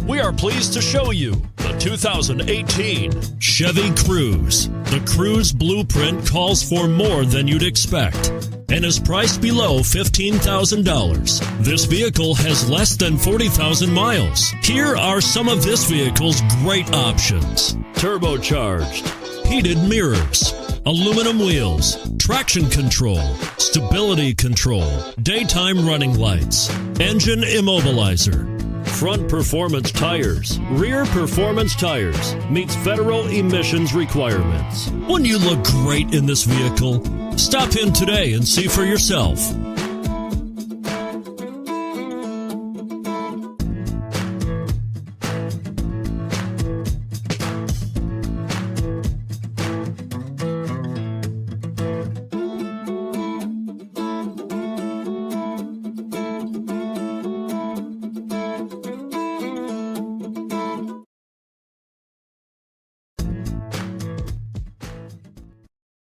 We are pleased to show you the 2018 Chevy Cruze. The Cruze blueprint calls for more than you'd expect and is priced below $15,000. This vehicle has less than 40,000 miles. Here are some of this vehicle's great options: turbocharged, heated mirrors, aluminum wheels, traction control, stability control, daytime running lights, engine immobilizer, front performance tires, rear performance tires, meets federal emissions requirements. Wouldn't you look great in this vehicle? Stop in today and see for yourself.